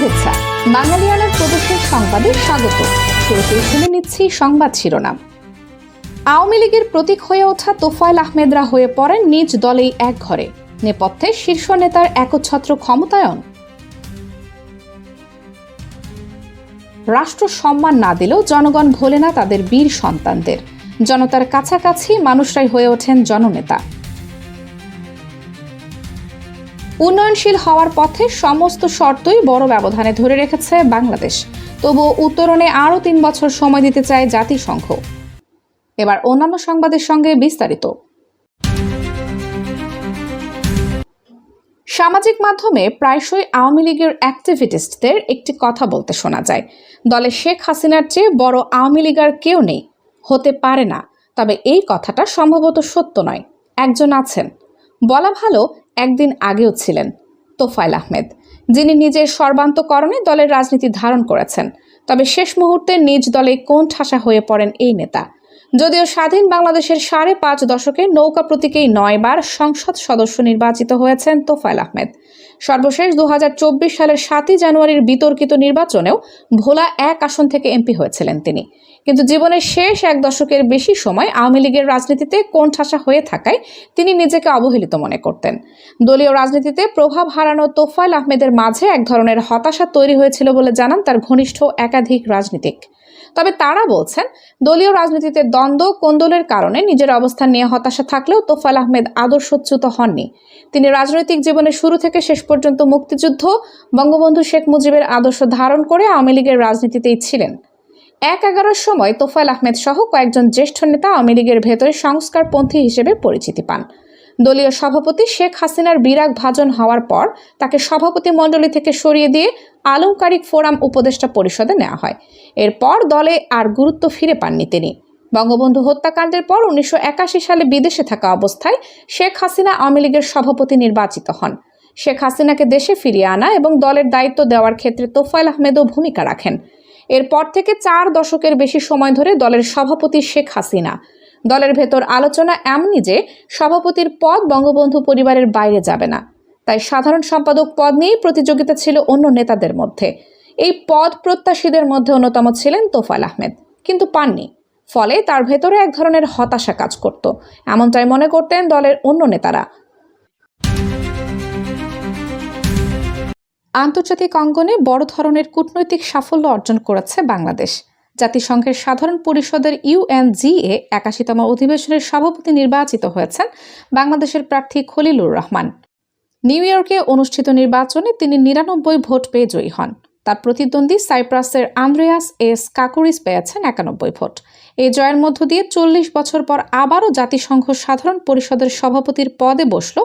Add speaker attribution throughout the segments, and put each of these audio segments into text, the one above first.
Speaker 1: শুভেচ্ছা। বাঙালিয়ানার প্রদেশের সংবাদে স্বাগত। শুরুতেই শুনে নিচ্ছি সংবাদ শিরোনাম। আওয়ামী লীগের প্রতীক হয়ে ওঠা তোফায়েল আহমেদরা হয়ে পড়েন নিজ দলেই এক ঘরে। নেপথ্যে শীর্ষ নেতার একচ্ছত্র ক্ষমতায়ন। রাষ্ট্র সম্মান না দিলেও জনগণ ভোলে না তাদের বীর সন্তানদের। জনতার কাছাকাছি মানুষরাই হয়ে ওঠেন জননেতা। উন্নয়নশীল হওয়ার পথে সমস্ত শর্তই বড় ব্যবধানে ধরে রেখেছে বাংলাদেশ। তবুও উত্তরণে আরও 3 বছর সময় দিতে চায় জাতিসংঘ। এবার অন্যান্য সংবাদের সঙ্গে বিস্তারিত। সামাজিক মাধ্যমে প্রায়শই আওয়ামী লীগের অ্যাক্টিভিস্টদের একটি কথা বলতে শোনা যায়, দলে শেখ হাসিনার চেয়ে বড় আওয়ামী লীগ আর কেউ নেই, হতে পারে না। তবে এই কথাটা সম্ভবত সত্য নয়। একজন আছেন, বলা ভালো একদিন আগেও ছিলেন, তোফায়েল আহমেদ, যিনি নিজের সর্বান্তকরণে দলের রাজনীতি ধারণ করেছেন। তবে শেষ মুহূর্তে নিজ দলে কোণঠাসা হয়ে পড়েন এই নেতা। যদিও স্বাধীন বাংলাদেশের 5.5 দশকে নৌকা প্রতীকেই 9 বার সংসদ সদস্য নির্বাচিত হয়েছেন তোফায়েল আহমেদ। সর্বশেষ 2024 সালের 7 জানুয়ারির বিতর্কিত নির্বাচনেও ভোলা 1 আসন থেকে এমপি হয়েছিলেন তিনি। কিন্তু জীবনের শেষ 1 দশকের বেশি সময় আওয়ামী লীগের রাজনীতিতে কোণঠাসা হয়ে থাকায় তিনি নিজেকে অবহেলিত মনে করতেন। দলীয় রাজনীতিতে প্রভাব হারানো তোফায়েল আহমেদের মাঝে এক ধরনের হতাশা তৈরি হয়েছিল বলে জানান তার ঘনিষ্ঠ একাধিক রাজনীতিক। তবে তারা বলছেন, দলীয় রাজনীতিতে দ্বন্দ্ব কোন্দলের কারণে নিজের অবস্থান নিয়ে হতাশা থাকলেও তোফায়েল আহমেদ আদর্শচ্যুত হননি। তিনি রাজনৈতিক জীবনের শুরু থেকে শেষ পর্যন্ত মুক্তিযুদ্ধ, বঙ্গবন্ধু শেখ মুজিবের আদর্শ ধারণ করে আওয়ামী লীগের রাজনীতিতেই ছিলেন। 1/11 সময় তোফায়েল আহমেদ সহ কয়েকজন জ্যেষ্ঠ নেতা আওয়ামী লীগের ভেতরে সংস্কারপন্থী হিসেবে পরিচিতি পান। দলীয় সভাপতি শেখ হাসিনার বিরাগ ভাজন হওয়ার পর তাকে সভাপতি মণ্ডলী থেকে সরিয়ে দিয়ে আলংকারিক ফোরাম উপদেষ্টা পরিষদে নেওয়া হয়। এরপর দলে আর গুরুত্ব ফিরে পাননি তিনি। বঙ্গবন্ধু হত্যাকাণ্ডের পর 1981 সালে বিদেশে থাকা অবস্থায় শেখ হাসিনা আওয়ামী লীগের সভাপতি নির্বাচিত হন। শেখ হাসিনাকে দেশে ফিরিয়ে আনা এবং দলের দায়িত্ব দেওয়ার ক্ষেত্রে তোফায়েল আহমেদও ভূমিকা রাখেন। এরপর থেকে 4 দশকের বেশি সময় ধরে দলের সভাপতি শেখ হাসিনা। দলের ভেতর আলোচনা এমনই যে সভাপতির পদ বঙ্গবন্ধু পরিবারের বাইরে যাবে না। তাই সাধারণ সম্পাদক পদ নিয়েই প্রতিযোগিতা ছিল অন্য নেতাদের মধ্যে। এই পদ প্রত্যাশীদের মধ্যে অন্যতম ছিলেন তোফায়েল আহমেদ, কিন্তু পাননি। ফলে তার ভেতরে এক ধরনের হতাশা কাজ করত, এমনটাই মনে করতেন দলের অন্য নেতারা। আন্তর্জাতিক অঙ্গনে বড় ধরনের কূটনৈতিক সাফল্য অর্জন করেছে বাংলাদেশ। জাতিসংঘের সাধারণ পরিষদের UNGA 81তম অধিবেশনের সভাপতি নির্বাচিত হয়েছেন বাংলাদেশের প্রার্থী খলিলুর রহমান। নিউ ইয়র্কে অনুষ্ঠিত নির্বাচনে তিনি 99 ভোট পেয়ে জয়ী হন। তার প্রতিদ্বন্দ্বী সাইপ্রাসের আন্দ্রেয়াস এস কাকুরিস পেয়েছেন 91 ভোট। এই জয়ের মধ্য দিয়ে 40 বছর পর আবারও জাতিসংঘ সাধারণ পরিষদের সভাপতির পদে বসল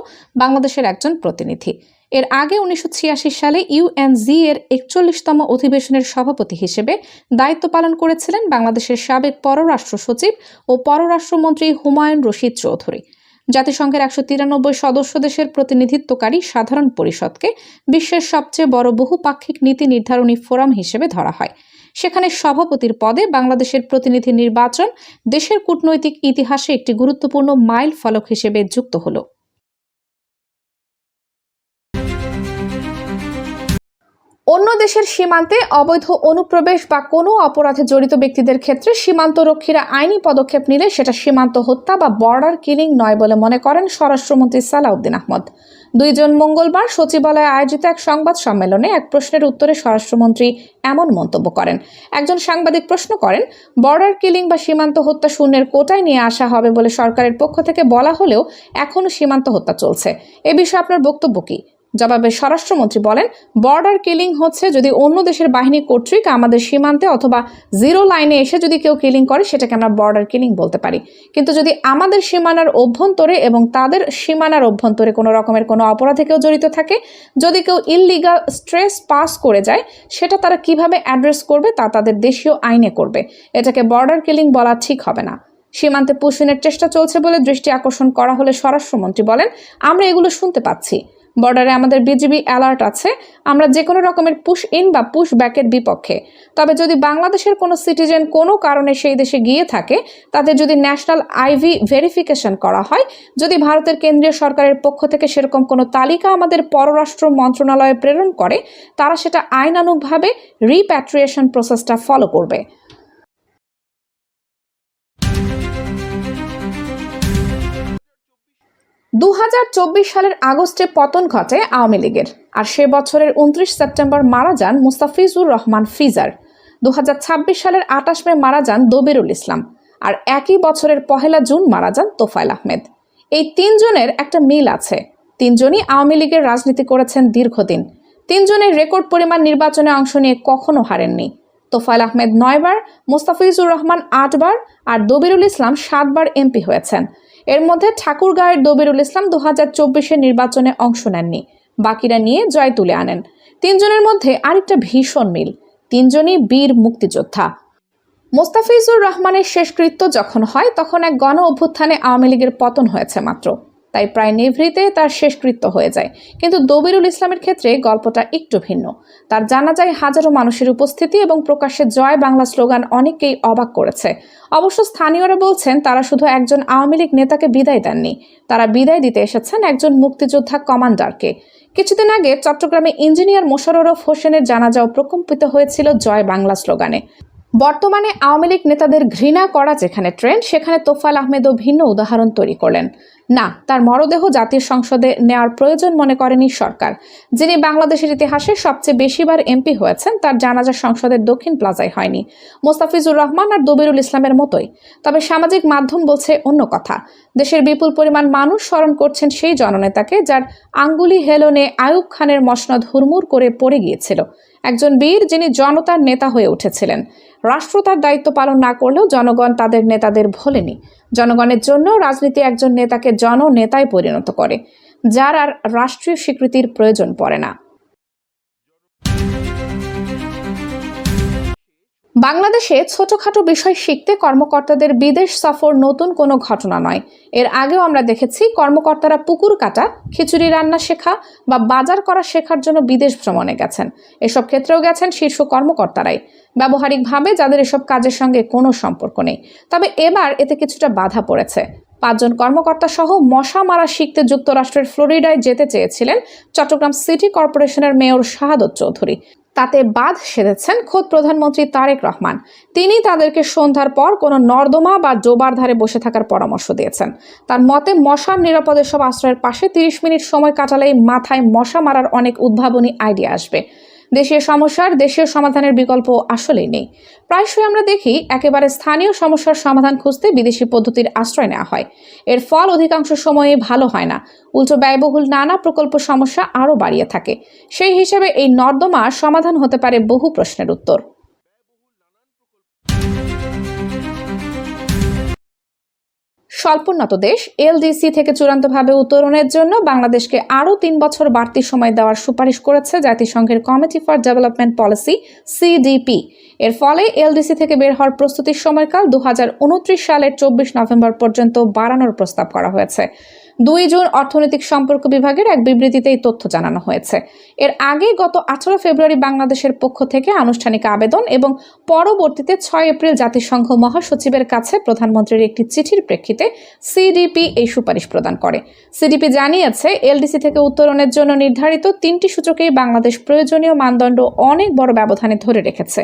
Speaker 1: বাংলাদেশের একজন প্রতিনিধি। এর আগে 1986 সালে UNGA এর 41তম অধিবেশনের সভাপতি হিসেবে দায়িত্ব পালন করেছিলেন বাংলাদেশের সাবেক পররাষ্ট্র সচিব ও পররাষ্ট্রমন্ত্রী হুমায়ুন রশিদ চৌধুরী। জাতিসংঘের 193 সদস্য দেশের প্রতিনিধিত্বকারী সাধারণ পরিষদকে বিশ্বের সবচেয়ে বড় বহুপাক্ষিক নীতি নির্ধারণী ফোরাম হিসেবে ধরা হয়। সেখানে সভাপতির পদে বাংলাদেশের প্রতিনিধি নির্বাচন দেশের কূটনৈতিক ইতিহাসে একটি গুরুত্বপূর্ণ মাইল ফলক হিসেবে যুক্ত হলো। অন্য দেশের সীমান্তে অবৈধ অনুপ্রবেশ বা কোনো অপরাধে জড়িত ব্যক্তিদের ক্ষেত্রে সীমান্তরক্ষীরা আইনি পদক্ষেপ নিলে সেটা সীমান্ত হত্যা বা বর্ডার কিলিং নয় বলে মনে করেন স্বরাষ্ট্রমন্ত্রী সালাউদ্দিন আহমদ। 2 জুন মঙ্গলবার সচিবালয়ে আয়োজিত এক সংবাদ সম্মেলনে এক প্রশ্নের উত্তরে স্বরাষ্ট্রমন্ত্রী এমন মন্তব্য করেন। একজন সাংবাদিক প্রশ্ন করেন, বর্ডার কিলিং বা সীমান্ত হত্যা শূন্যের কোটায় নিয়ে আসা হবে বলে সরকারের পক্ষ থেকে বলা হলেও এখনও সীমান্ত হত্যা চলছে। এ বিষয়ে আপনার বক্তব্য কি? জবাবে স্বরাষ্ট্রমন্ত্রী বলেন, বর্ডার কিলিং হচ্ছে যদি অন্য দেশের বাহিনী কর্তৃক আমাদের সীমান্তে অথবা জিরো লাইনে এসে যদি কেউ কিলিং করে সেটাকে আমরা বর্ডার কিলিং বলতে পারি। কিন্তু যদি আমাদের সীমানার অভ্যন্তরে এবং তাদের সীমানার অভ্যন্তরে কোনো রকমের কোনো অপরাধে কেউ জড়িত থাকে, যদি কেউ ইললিগাল স্ট্রেস পাস করে যায়, সেটা তারা কিভাবে অ্যাড্রেস করবে তা তাদের দেশীয় আইনে করবে। এটাকে বর্ডার কিলিং বলা ঠিক হবে না। সীমান্তে পুশিনের চেষ্টা চলছে বলে দৃষ্টি আকর্ষণ করা হলে স্বরাষ্ট্রমন্ত্রী বলেন, আমরা এগুলো শুনতে পাচ্ছি। বর্ডারে আমাদের বিজিবি অ্যালার্ট আছে। আমরা যে কোনো রকমের পুশ ইন বা পুশ ব্যাকের বিপক্ষে। তবে যদি বাংলাদেশের কোনো সিটিজেন কোনো কারণে সেই দেশে গিয়ে থাকে, তাদের যদি ন্যাশনাল আইভি ভেরিফিকেশন করা হয়, যদি ভারতের কেন্দ্রীয় সরকারের পক্ষ থেকে সেরকম কোনো তালিকা আমাদের পররাষ্ট্র মন্ত্রণালয়ে প্রেরণ করে, তারা সেটা আইনানুগভাবে রিপ্যাট্রিয়েশন প্রসেসটা ফলো করবে। সালের আগস্টে পতন ঘটে আওয়ামী লীগের, আর সে বছরের 29 সেপ্টেম্বর মারা যান মুস্তাফিজুর রহমান ফিজার। 2026 সালের 28 মে মারা যান দবিরুল ইসলাম, আর একই বছরের 1 জুন মারা যান তোফায়েল আহমেদ। এই তিনজনের একটা মিল আছে, তিনজনই আওয়ামী লীগের রাজনীতি করেছেন দীর্ঘদিন। তিনজনের রেকর্ড পরিমাণ নির্বাচনে অংশ নিয়ে কখনো হারেননি। তোফায়েল আহমেদ 9 বার, মুস্তাফিজুর রহমান 8 বার, আর দবিরুল ইসলাম 7 বার এমপি হয়েছেন। এর মধ্যে ঠাকুরগাঁয়ের দবিরুল ইসলাম 2024 নির্বাচনে অংশ নেননি, বাকিরা নিয়ে জয় তুলে আনেন। তিনজনের মধ্যে আরেকটা ভীষণ মিল, তিনজনই বীর মুক্তিযোদ্ধা। মোস্তাফিজুর রহমানের শেষকৃত্য যখন হয়, তখন এক গণ অভ্যুত্থানে আওয়ামী লীগের পতন হয়েছে মাত্র, তাই প্রায় নিভৃতে তার শেষকৃত্য হয়ে যায়। কিন্তু দবিরুল ইসলামের ক্ষেত্রে গল্পটা একটু ভিন্ন। তার জানাজায় হাজারো মানুষের উপস্থিতি এবং প্রকাশ্যে জয় বাংলা স্লোগান অনেককেই অবাক করেছে। অবশ্য স্থানীয়রা বলছেন, তারা শুধু একজন আওয়ামী লীগ নেতাকে বিদায় দেননি, তারা বিদায় দিতে এসেছেন একজন মুক্তিযোদ্ধা কমান্ডারকে। কিছুদিন আগে চট্টগ্রামে ইঞ্জিনিয়ার মোশাররফ হোসেনের জানাজাও প্রকম্পিত হয়েছিল জয় বাংলা স্লোগানে। বর্তমানে আওয়ামী লীগ নেতাদের ঘৃণা করা যেখানে ট্রেন্ড, সেখানে তোফায়েল আহমেদও ভিন্ন উদাহরণ তৈরি করলেন। না, তার মরদেহ জাতীয় সংসদে নেওয়ার প্রয়োজন মনে করেনি সরকার। যিনি বাংলাদেশের ইতিহাসে সবচেয়ে বেশিবার এমপি হয়েছেন, তার জানাজা সংসদের দক্ষিণ প্লাজায় হয়নি, মোস্তাফিজুর রহমান আর দবিরুল ইসলামের মতোই। তবে সামাজিক মাধ্যম বলছে অন্য কথা। দেশের বিপুল পরিমাণ মানুষ স্মরণ করছেন সেই জননেতাকে, যার আঙ্গুলি হেলনে আইয়ুব খানের মসনদ হুড়মুড় করে পড়ে গিয়েছিল। একজন বীর, যিনি জনতার নেতা হয়ে উঠেছিলেন। রাষ্ট্র তার দায়িত্ব পালন না করলেও জনগণ তাদের নেতাদের ভোলেনি। জনগণের জন্য রাজনীতি একজন নেতাকে জননেতায় পরিণত করে, যার আর রাষ্ট্রীয় স্বীকৃতির প্রয়োজন পড়ে না। বাংলাদেশে ছোটখাটো বিষয় শিখতে কর্মকর্তাদের বিদেশ সফর নতুন কোনো ঘটনা নয়। এর আগেও আমরা দেখেছি কর্মকর্তারা পুকুর কাটা, খিচুড়ি রান্না শেখা বা বাজার করা শেখার জন্য বিদেশ ভ্রমণে গেছেন। এসব ক্ষেত্রেও গেছেন শীর্ষ কর্মকর্তারাই, ব্যবহারিকভাবে যাদের এসব কাজের সঙ্গে কোনো সম্পর্ক নেই। তবে এবার এতে কিছুটা বাধা পড়েছে। 5 জন কর্মকর্তা সহ মশা মারা শিখতে যুক্তরাষ্ট্রের ফ্লোরিডায় যেতে চেয়েছিলেন চট্টগ্রাম সিটি কর্পোরেশনের মেয়র শাহাদত চৌধুরী। তাতে বাদ সেধেছেন খোদ প্রধানমন্ত্রী তারেক রহমান। তিনি তাদেরকে সন্ধ্যার পর কোনো নর্দমা বা ডোবার ধারে বসে থাকার পরামর্শ দিয়েছেন। তার মতে, মশার নিরাপদ সব আশ্রয়ের পাশে 30 মিনিট সময় কাটালেই মাথায় মশা মারার অনেক উদ্ভাবনী আইডিয়া আসবে। দেশীয় সমস্যার দেশীয় সমাধানের বিকল্প আসলেই নেই। প্রায়শই আমরা দেখি, একেবারে স্থানীয় সমস্যার সমাধান খুঁজতে বিদেশি পদ্ধতির আশ্রয় নেওয়া হয়। এর ফল অধিকাংশ সময়ে ভালো হয় না, উল্টো ব্যয়বহুল নানা প্রকল্প সমস্যা আরও বাড়িয়ে থাকে। সেই হিসেবে এই নর্দমা সমাধান হতে পারে বহু প্রশ্নের উত্তর। স্বল্পোন্নত দেশ এলডিসি থেকে চূড়ান্তভাবে উত্তরণের জন্য বাংলাদেশকে আরও 3 বছর বাড়তি সময় দেওয়ার সুপারিশ করেছে জাতিসংঘের committee for development policy CDP. এর ফলে এলডিসি থেকে বের হওয়ার প্রস্তুতির সময়কাল 2029 সালের 24 নভেম্বর পর্যন্ত বাড়ানোর প্রস্তাব করা হয়েছে। 2 জুন অর্থনৈতিক সম্পর্ক বিভাগের এক বিবৃতিতে এই তথ্য জানানো হয়েছে। এর আগে গত 18 ফেব্রুয়ারি বাংলাদেশের পক্ষ থেকে আনুষ্ঠানিক আবেদন এবং পরবর্তীতে 6 এপ্রিল জাতিসংঘ মহাসচিবের কাছে প্রধানমন্ত্রীর একটি চিঠির প্রেক্ষিতে সিডিপি এই সুপারিশ প্রদান করে। সিডিপি জানিয়েছে, এলডিসি থেকে উত্তরণের জন্য নির্ধারিত 3টি সূচকেই বাংলাদেশ প্রয়োজনীয় মানদণ্ড অনেক বড় ব্যবধানে ধরে রেখেছে।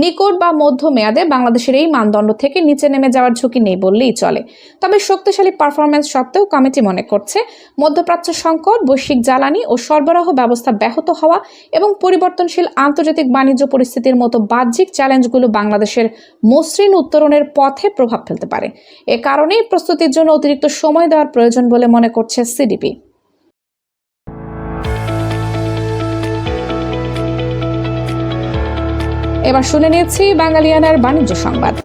Speaker 1: নিকট বা মধ্য মেয়াদে বাংলাদেশের এই মানদণ্ড থেকে নিচে নেমে যাওয়ার ঝুঁকি নেই বললেই চলে। তবে শক্তিশালী পারফরম্যান্স সত্ত্বেও কমিটি মনে করছে, মধ্যপ্রাচ্য সংকট, বৈশ্বিক জ্বালানি ও সরবরাহ ব্যবস্থা ব্যাহত হওয়া এবং পরিবর্তনশীল আন্তর্জাতিক বাণিজ্য পরিস্থিতির মতো বাহ্যিক চ্যালেঞ্জগুলো বাংলাদেশের মসৃণ উত্তরণের পথে প্রভাব ফেলতে পারে। এ কারণেই প্রস্তুতির জন্য অতিরিক্ত সময় দেওয়ার প্রয়োজন বলে মনে করছে সিডিপি। এবার শুনে নিয়েছি বাঙালিয়ানার বাণিজ্য সংবাদ।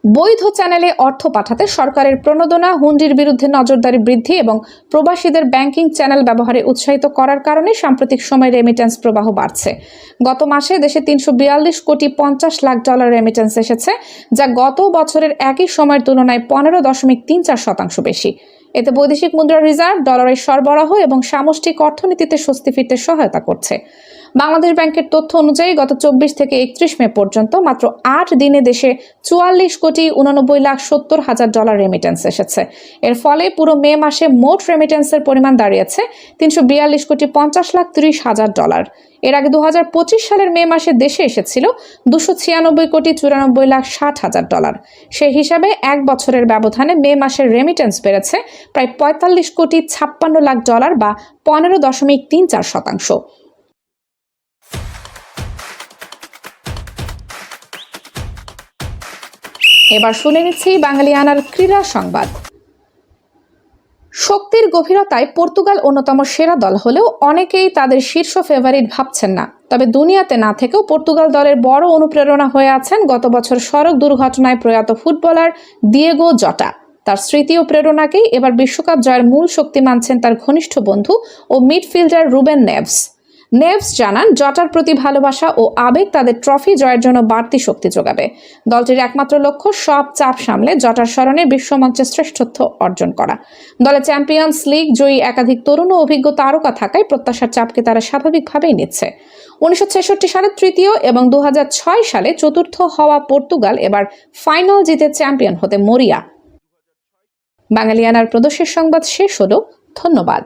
Speaker 1: বৈধ চ্যানেলে অর্থ পাঠাতে সরকারের প্রণোদনা, হুন্ডির বিরুদ্ধে নজরদারি বৃদ্ধি এবং প্রবাসীদের ব্যাংকিং চ্যানেল ব্যবহারে উৎসাহিত করার কারণে সাম্প্রতিক সময়ে রেমিটেন্স প্রবাহ বাড়ছে। গত মাসে দেশে 342 কোটি 50 লাখ ডলার রেমিটেন্স এসেছে, যা গত বছরের একই সময়ের তুলনায় 15.34% বেশি। এতে বৈদেশিক মুদ্রা রিজার্ভ, ডলারের সরবরাহ এবং সামষ্টিক অর্থনীতিতে স্বস্তি ফিরতে সহায়তা করছে। বাংলাদেশ ব্যাংকের তথ্য অনুযায়ী গত 24 থেকে 31 মে পর্যন্ত মাত্র 8 দিনে দেশে 44,89,70,000 ডলার রেমিটেন্স এসেছে। এর ফলে পুরো মে মাসে মোট রেমিটেন্সের পরিমাণ দাঁড়িয়েছে 342,50,30,000 ডলার। এর আগে 2025 সালের মে মাসে দেশে এসেছিল 296,94,60,000 ডলার। সেই হিসাবে এক বছরের ব্যবধানে মে মাসের রেমিটেন্স বেড়েছে প্রায় 45,56,00,000 ডলার বা 15.34%। এবার শুনে নিচ্ছি বাঙালিয়ানার ক্রীড়া সংবাদ। শক্তির গভীরতায় পর্তুগাল অন্যতম সেরা দল হলেও অনেকেই তাদের শীর্ষ ফেভারিট ভাবছেন না। তবে দুনিয়াতে না থেকেও পর্তুগাল দলের বড় অনুপ্রেরণা হয়ে আছেন গত বছর সড়ক দুর্ঘটনায় প্রয়াত ফুটবলার দিয়েগো জটা। তার স্মৃতি ও প্রেরণাকেই এবার বিশ্বকাপ জয়ের মূল শক্তি মানছেন তার ঘনিষ্ঠ বন্ধু ও মিডফিল্ডার রুবেন নেভস। নেভস জানান, জটার প্রতি ভালোবাসা ও আবেগ তাদের ট্রফি জয়ের জন্য বাড়তি শক্তি যোগাবে। দলটির একমাত্র লক্ষ্য সব চাপ সামলে জটার স্মরণে বিশ্বমঞ্চে শ্রেষ্ঠত্ব অর্জন করা। দলে চ্যাম্পিয়ন্স লিগ জয়ী একাধিক তরুণ ও অভিজ্ঞ তারকা থাকায় প্রত্যাশার চাপকে তারা স্বাভাবিকভাবেই নিচ্ছে। 1966 সালে তৃতীয় এবং 2006 সালে চতুর্থ হওয়া পর্তুগাল এবার ফাইনাল জিতে চ্যাম্পিয়ন হতে মরিয়া। বাঙালিয়ানার প্রদর্শের সংবাদ শেষ হলো। ধন্যবাদ।